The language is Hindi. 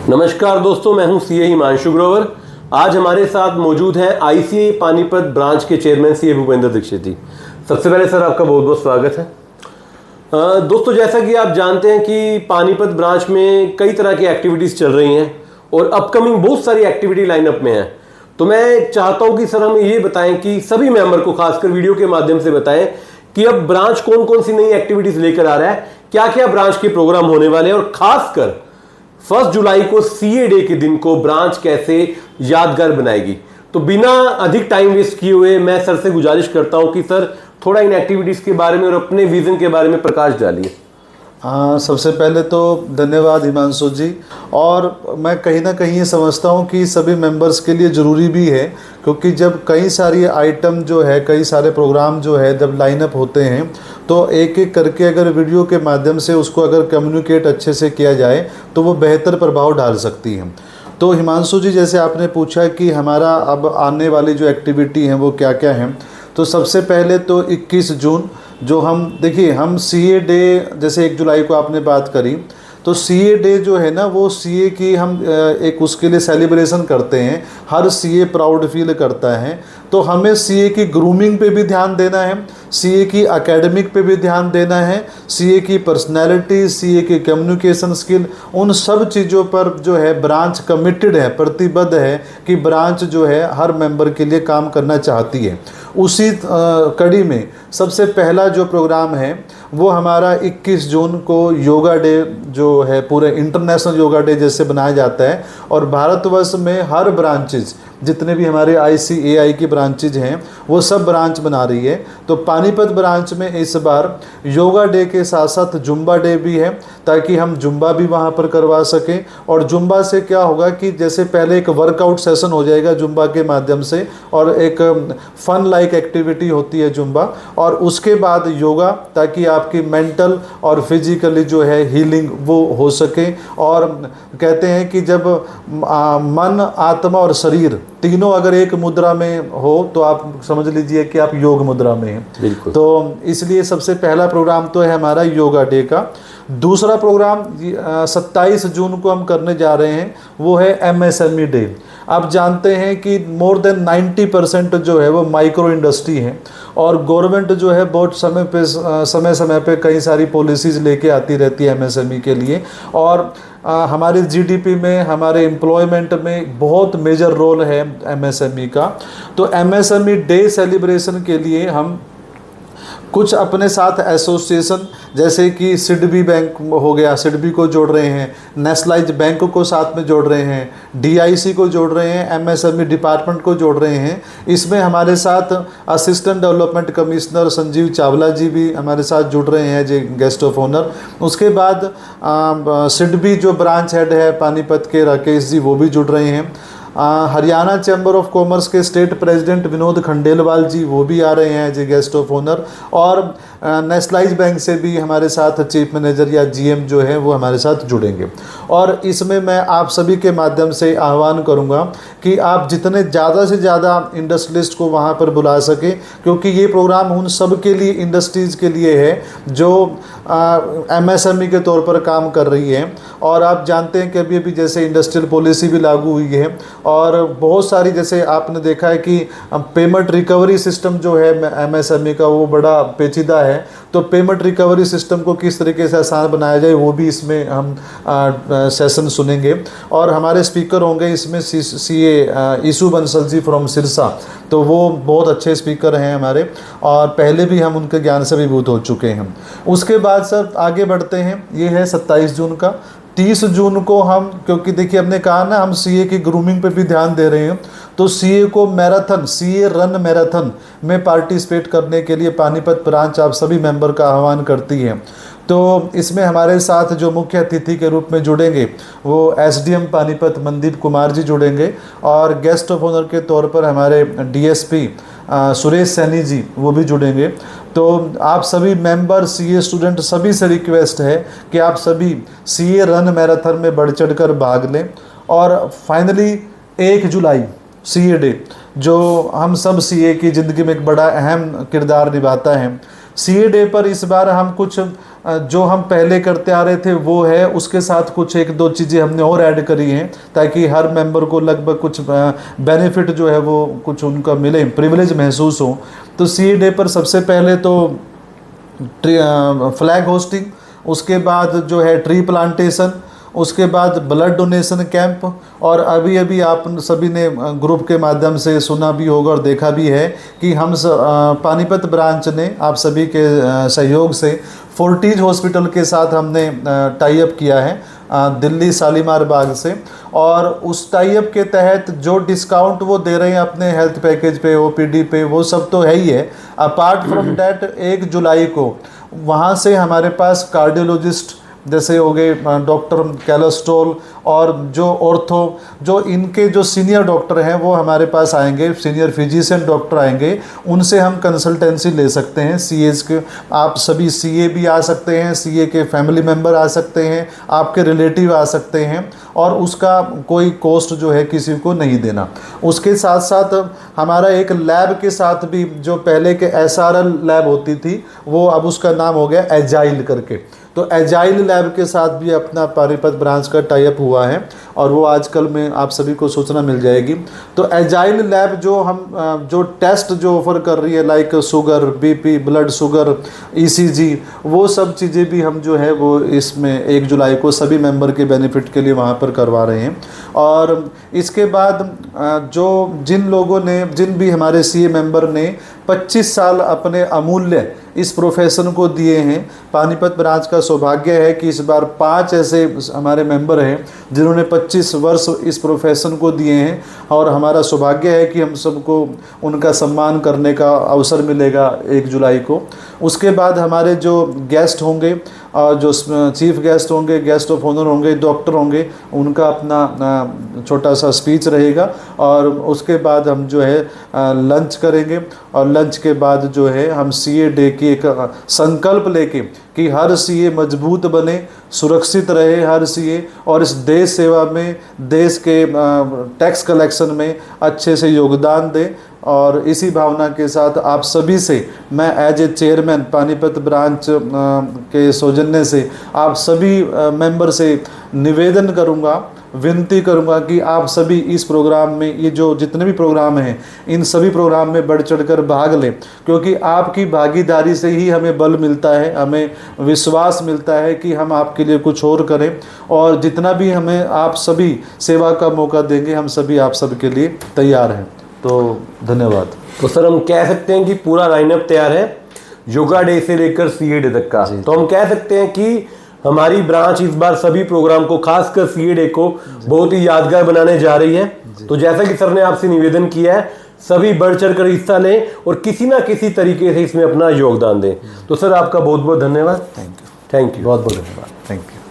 नमस्कार दोस्तों, मैं हूं सीए हिमांशु ग्रोवर। आज हमारे साथ मौजूद हैं आईसीएआई पानीपत ब्रांच के चेयरमैन सीए भूपेंद्र दीक्षित जी। सबसे पहले सर आपका बहुत बहुत स्वागत है। दोस्तों, जैसा कि आप जानते हैं कि पानीपत ब्रांच में कई तरह की एक्टिविटीज़ चल रही हैं और अपकमिंग बहुत सारी एक्टिविटी लाइनअप में है। तो मैं चाहता हूं कि सर हमें ये बताएं कि सभी मेंबर को खासकर वीडियो के माध्यम से बताएं कि अब ब्रांच कौन कौन सी नई एक्टिविटीज़ लेकर आ रहा है, क्या क्या ब्रांच के प्रोग्राम होने वाले हैं और खासकर 1 जुलाई को सीए डे के दिन को ब्रांच कैसे यादगार बनाएगी। तो बिना अधिक टाइम वेस्ट किए हुए मैं सर से गुजारिश करता हूं कि सर थोड़ा इन एक्टिविटीज़ के बारे में और अपने विजन के बारे में प्रकाश डालिए। हाँ, सबसे पहले तो धन्यवाद हिमांशु जी। और मैं कहीं ना कहीं ये समझता हूँ कि सभी मेंबर्स के लिए ज़रूरी भी है, क्योंकि जब कई सारी आइटम जो है, कई सारे प्रोग्राम जो है जब लाइनअप होते हैं तो एक एक करके अगर वीडियो के माध्यम से उसको अगर कम्युनिकेट अच्छे से किया जाए तो वो बेहतर प्रभाव डाल सकती है। तो हिमांशु जी, जैसे आपने पूछा कि हमारा अब आने वाली जो एक्टिविटी हैं वो क्या क्या हैं, तो सबसे पहले तो 21 जून जो हम सीए डे, जैसे 1 जुलाई को आपने बात करी, तो सीए डे जो है ना वो सीए की हम एक उसके लिए सेलिब्रेशन करते हैं। हर सीए प्राउड फील करता है। तो हमें सीए की ग्रूमिंग पे भी ध्यान देना है, सीए की एकेडमिक पे भी ध्यान देना है, सीए की पर्सनैलिटी, सीए की कम्युनिकेशन स्किल, उन सब चीज़ों पर जो है ब्रांच कमिटेड है, प्रतिबद्ध है कि ब्रांच जो है हर मेंबर के लिए काम करना चाहती है। उसी कड़ी में सबसे पहला जो प्रोग्राम है वो हमारा 21 जून को योगा डे जो है पूरे इंटरनेशनल योगा डे जैसे बनाया जाता है। और भारतवर्ष में हर ब्रांचेज, जितने भी हमारे आईसीएआई की ब्रांचेज हैं वो सब ब्रांच बना रही है। तो पानीपत ब्रांच में इस बार योगा डे के साथ साथ जुम्बा डे भी है, ताकि हम जुम्बा भी वहाँ पर करवा सकें। और जुम्बा से क्या होगा कि जैसे पहले एक वर्कआउट सेशन हो जाएगा जुम्बा के माध्यम से, और एक फन लाइक एक्टिविटी होती है जुम्बा, और उसके बाद योगा, ताकि आपकी मेंटल और फिजिकली जो है हीलिंग वो हो सके। और कहते हैं कि जब मन, आत्मा और शरीर तीनों अगर एक मुद्रा में हो तो आप समझ लीजिए कि आप योग मुद्रा में हैं। बिल्कुल। तो इसलिए सबसे पहला प्रोग्राम तो है हमारा योगा डे का। दूसरा प्रोग्राम 27 जून को हम करने जा रहे हैं, वो है एमएसएमई डे। आप जानते हैं कि मोर देन 90% जो है वो माइक्रो इंडस्ट्री है, और गवर्नमेंट जो है बहुत समय समय पे कई सारी पॉलिसीज़ लेके आती रहती है एमएसएमई के लिए। और हमारे जीडीपी में, हमारे एम्प्लॉयमेंट में बहुत मेजर रोल है एमएसएमई का। तो एमएसएमई डे सेलिब्रेशन के लिए हम कुछ अपने साथ एसोसिएशन, जैसे कि सिडबी बैंक हो गया, सिडबी को जोड़ रहे हैं, नेशनलाइज बैंक को साथ में जोड़ रहे हैं, डीआईसी को जोड़ रहे हैं, एमएसएमई डिपार्टमेंट को जोड़ रहे हैं। इसमें हमारे साथ assistant development commissioner Sanjeev Chawla ji भी हमारे साथ जुड़ रहे हैं जी, गेस्ट ऑफ ऑनर। उसके बाद सिडबी जो ब्रांच हेड है पानीपत के राकेश जी, वो भी जुड़ रहे हैं। हरियाणा चैम्बर ऑफ कॉमर्स के स्टेट प्रेसिडेंट विनोद खंडेलवाल जी, वो भी आ रहे हैं जी, गेस्ट ऑफ ऑनर। और नेशनलाइज बैंक से भी हमारे साथ चीफ मैनेजर या जीएम जो है वो हमारे साथ जुड़ेंगे। और इसमें मैं आप सभी के माध्यम से आह्वान करूंगा कि आप जितने ज़्यादा से ज़्यादा इंडस्ट्रियलिस्ट को वहाँ पर बुला सके, क्योंकि ये प्रोग्राम उन सब के लिए, इंडस्ट्रीज़ के लिए है जो एमएसएमई के तौर पर काम कर रही है। और आप जानते हैं कि अभी अभी जैसे इंडस्ट्रियल पॉलिसी भी लागू हुई है, और बहुत सारी, जैसे आपने देखा है कि पेमेंट रिकवरी सिस्टम जो है एमएसएमई का वो बड़ा पेचीदा है। तो पेमेंट रिकवरी सिस्टम को किस तरीके से आसान बनाया जाए वो भी इसमें हम सेशन सुनेंगे। और हमारे स्पीकर होंगे इसमें CA Isu Bansal ji from Sirsa, तो वो बहुत अच्छे स्पीकर हैं हमारे, और पहले भी हम उनके ज्ञान से अभिभूत हो चुके हैं। उसके बाद सर आगे बढ़ते हैं, ये है 27 जून का। 30 जून को हम, क्योंकि देखिए हमने कहा ना हम सीए की ग्रूमिंग पे भी ध्यान दे रहे हैं, तो सीए को मैराथन, सीए रन मैराथन में पार्टिसिपेट करने के लिए पानीपत ब्रांच आप सभी मेंबर का आह्वान करती है। तो इसमें हमारे साथ जो मुख्य अतिथि के रूप में जुड़ेंगे वो एसडीएम पानीपत मनदीप कुमार जी जुड़ेंगे, और गेस्ट ऑफ ऑनर के तौर पर हमारे डीएसपी सुरेश सैनी जी वो भी जुड़ेंगे। तो आप सभी मेंबर, सीए स्टूडेंट, सभी से रिक्वेस्ट है कि आप सभी सीए रन मैराथन में बढ़ चढ़कर भाग लें। और फाइनली 1 जुलाई सीए डे, जो हम सब सीए की ज़िंदगी में एक बड़ा अहम किरदार निभाता है। सीए डे पर इस बार हम कुछ जो हम पहले करते आ रहे थे वो है, उसके साथ कुछ एक दो चीज़ें हमने और ऐड करी हैं ताकि हर मेंबर को लगभग कुछ बेनिफिट जो है वो कुछ उनका मिले, प्रिविलेज महसूस हो। तो CA डे पर सबसे पहले तो फ्लैग होस्टिंग, उसके बाद जो है ट्री प्लांटेशन, उसके बाद ब्लड डोनेशन कैंप, और अभी अभी आप सभी ने ग्रुप के माध्यम से सुना भी होगा और देखा भी है कि हम पानीपत ब्रांच ने आप सभी के सहयोग से फोर्टिज हॉस्पिटल के साथ हमने टाई अप किया है दिल्ली शालीमार बाग से, और उस टाई अप के तहत जो डिस्काउंट वो दे रहे हैं अपने हेल्थ पैकेज पे, OPD पे, वो सब तो है ही है। अपार्ट फ्रॉम डैट 1 जुलाई को वहाँ से हमारे पास कार्डियोलॉजिस्ट जैसे हो गए डॉक्टर कैलोस्ट्रोल और जो ऑर्थो, जो इनके जो सीनियर डॉक्टर हैं वो हमारे पास आएंगे, सीनियर फिजिशियन डॉक्टर आएंगे, उनसे हम कंसल्टेंसी ले सकते हैं। CAs के आप सभी CA भी आ सकते हैं, CA के फैमिली मेम्बर आ सकते हैं, आपके रिलेटिव आ सकते हैं, और उसका कोई कॉस्ट जो है किसी को नहीं देना। उसके साथ साथ हमारा एक लैब के साथ भी, जो पहले के SRL लैब होती थी वो अब उसका नाम हो गया एजाइल करके, तो एजाइल लैब के साथ भी अपना पानीपत ब्रांच का टाई अप हुआ है, और वो आजकल में आप सभी को सूचना मिल जाएगी। तो एजाइल लैब जो हम जो टेस्ट जो ऑफर कर रही है, like sugar, BP, blood sugar, ECG, वो सब चीज़ें भी हम जो है वो इसमें 1 जुलाई को सभी मेंबर के बेनिफिट के लिए वहाँ पर करवा रहे हैं। और इसके बाद जो जिन भी हमारे CA मेंबर ने 25 साल अपने अमूल्य इस प्रोफेशन को दिए हैं, पानीपत ब्रांच का सौभाग्य है कि इस बार 5 ऐसे हमारे मेंबर हैं जिन्होंने 25 वर्ष इस प्रोफेशन को दिए हैं, और हमारा सौभाग्य है कि हम सबको उनका सम्मान करने का अवसर मिलेगा 1 जुलाई को। उसके बाद हमारे जो गेस्ट होंगे, जो चीफ गेस्ट होंगे, गेस्ट ऑफ ऑनर होंगे, डॉक्टर होंगे, उनका अपना छोटा सा स्पीच रहेगा, और उसके बाद हम जो है लंच करेंगे, और लंच के बाद जो है हम CA डे की एक संकल्प लेके कि हर CA मजबूत बने, सुरक्षित रहे हर CA, और इस देश सेवा में, देश के टैक्स कलेक्शन में अच्छे से योगदान दे। और इसी भावना के साथ आप सभी से मैं as a chairman Panipat branch के सौजन्य से आप सभी मेंबर से निवेदन करूंगा, विनती करूंगा कि आप सभी इस प्रोग्राम में, ये जो जितने भी प्रोग्राम हैं, इन सभी प्रोग्राम में बढ़ चढ़कर भाग लें, क्योंकि आपकी भागीदारी से ही हमें बल मिलता है, हमें विश्वास मिलता है कि हम आपके लिए कुछ और करें, और जितना भी हमें आप सभी सेवा का मौका देंगे, हम सभी आप सबके लिए तैयार हैं। तो धन्यवाद। तो सर हम कह सकते हैं कि पूरा लाइनअप तैयार है योगा डे से लेकर CA डे तक का, तो हम कह सकते हैं कि हमारी ब्रांच इस बार सभी प्रोग्राम को, खासकर CA डे को बहुत ही यादगार बनाने जा रही है। तो जैसा कि सर ने आपसे निवेदन किया है, सभी बढ़ चढ़ कर हिस्सा लें और किसी ना किसी तरीके से इसमें अपना योगदान दें। तो सर आपका बहुत बहुत धन्यवाद। थैंक यू, थैंक यू, बहुत बहुत धन्यवाद, थैंक यू।